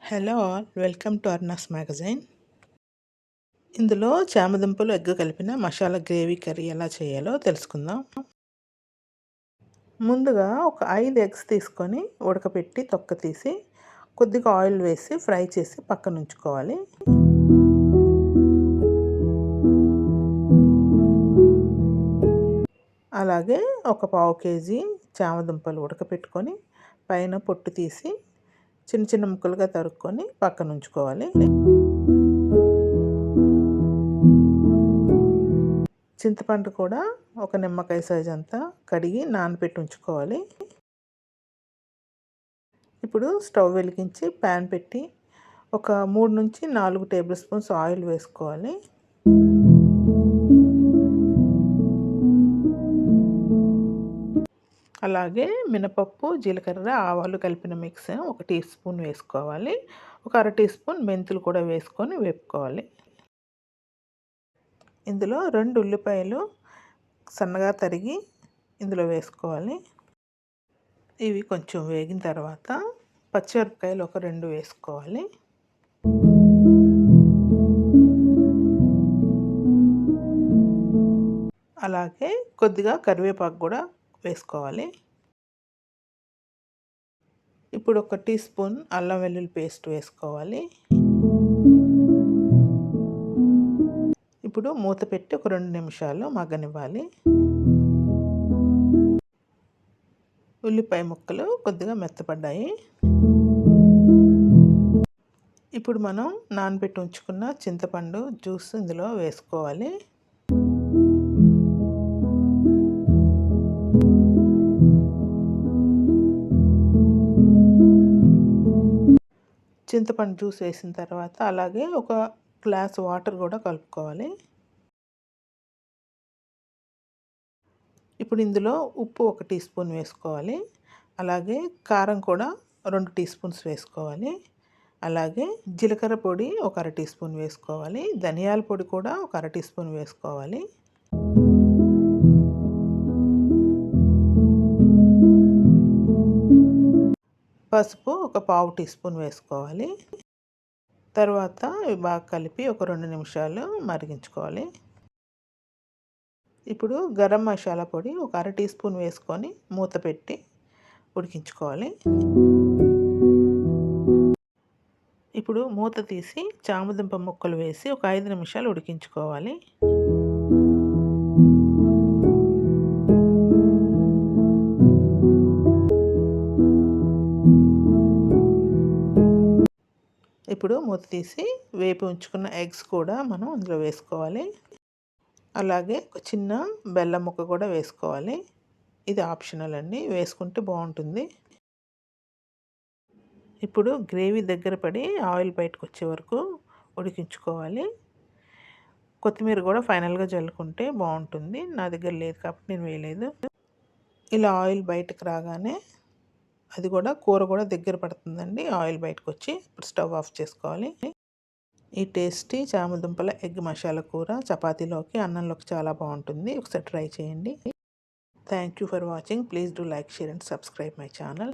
Hello all, welcome to Aruna'sMagazine. ఇందులో చామదుంపలు egg కలిపిన masala gravy curry ఎలా చేయాలో తెలుసుకుందాం. ముందుగా ఒక 5 ఎగ్స్ తీసుకొని ఉడకపెట్టి తొక్క తీసి కొద్దిగా ఆయిల్ వేసి ఫ్రై చేసి పక్కన ఉంచుకోవాలి. అలాగే ఒక పావు కేజీ చామదుంపలు ఉడకపెట్టుకొని పైన పొట్టు తీసి చిన్న చిన్న ముక్కలుగా తరుక్కొని పక్కన ఉంచుకోవాలి. చింతపండు కూడా ఒక నిమ్మకాయ సైజ్ అంతా కడిగి నానబెట్టి ఉంచుకోవాలి. ఇప్పుడు స్టవ్ వెలిగించి ప్యాన్ పెట్టి ఒక 3 నుంచి 4 టేబుల్ స్పూన్స్ ఆయిల్ వేసుకోవాలి. అలాగే మినపప్పు, జీలకర్ర, ఆవాలు కలిపిన మిక్స్ ఒక టీ స్పూన్ వేసుకోవాలి. ఒక అర టీ స్పూన్ మెంతులు కూడా వేసుకొని వేపుకోవాలి. ఇందులో 2 ఉల్లిపాయలు సన్నగా తరిగి ఇందులో వేసుకోవాలి. ఇవి కొంచెం వేగిన తర్వాత పచ్చిమిరపకాయలు ఒక 2 వేసుకోవాలి. అలాగే కొద్దిగా కరివేపాకు కూడా వేసుకోవాలి. ఇప్పుడు ఒక టీ స్పూన్ అల్లం వెల్లుల్లి పేస్ట్ వేసుకోవాలి. ఇప్పుడు మూత పెట్టి ఒక 2 నిమిషాలు మగ్గనివ్వాలి. ఉల్లిపాయ ముక్కలు కొద్దిగా మెత్తపడ్డాయి. ఇప్పుడు మనం నానబెట్టి ఉంచుకున్న చింతపండు జ్యూస్ ఇందులో వేసుకోవాలి. చింతపండు జ్యూస్ వేసిన తర్వాత అలాగే ఒక గ్లాస్ వాటర్ కూడా కలుపుకోవాలి. ఇప్పుడు ఇందులో ఉప్పు ఒక టీ స్పూన్ వేసుకోవాలి. అలాగే కారం కూడా 2 టీ స్పూన్స్ వేసుకోవాలి. అలాగే జీలకర్ర పొడి ఒక అర టీ స్పూన్ వేసుకోవాలి. ధనియాల పొడి కూడా ఒక అర టీ స్పూన్ వేసుకోవాలి. పసుపు ఒక పావు టీ స్పూన్ వేసుకోవాలి. తర్వాత ఇవి బాగా కలిపి ఒక 2 నిమిషాలు మరిగించుకోవాలి. ఇప్పుడు గరం మసాలా పొడి ఒక అర టీ స్పూన్ వేసుకొని మూత పెట్టి ఉడికించుకోవాలి. ఇప్పుడు మూత తీసి చామదుంప ముక్కలు వేసి ఒక 5 నిమిషాలు ఉడికించుకోవాలి. ఇప్పుడు మూత తీసి వేపి ఉంచుకున్న ఎగ్స్ కూడా మనం అందులో వేసుకోవాలి. అలాగే ఒక చిన్న బెల్లం ముక్క కూడా వేసుకోవాలి. ఇది ఆప్షనల్ అండి, వేసుకుంటే బాగుంటుంది. ఇప్పుడు గ్రేవీ దగ్గర పడి ఆయిల్ బయటకు వచ్చే వరకు ఉడికించుకోవాలి. కొత్తిమీర కూడా ఫైనల్గా జల్లుకుంటే బాగుంటుంది. నా దగ్గర లేదు కాబట్టి నేను వేయలేదు. ఇలా ఆయిల్ బయటకు రాగానే అది కూడా కూర కూడా దగ్గర పడుతుందండి. ఆయిల్ బయటకు వచ్చి ఇప్పుడు స్టవ్ ఆఫ్ చేసుకోవాలి. ఈ టేస్టీ చామదుంపల ఎగ్ మసాలా కూర చపాతీలోకి, అన్నంలోకి చాలా బాగుంటుంది. ఒకసారి ట్రై చేయండి. Thank you for watching. Please do like, share and subscribe my channel.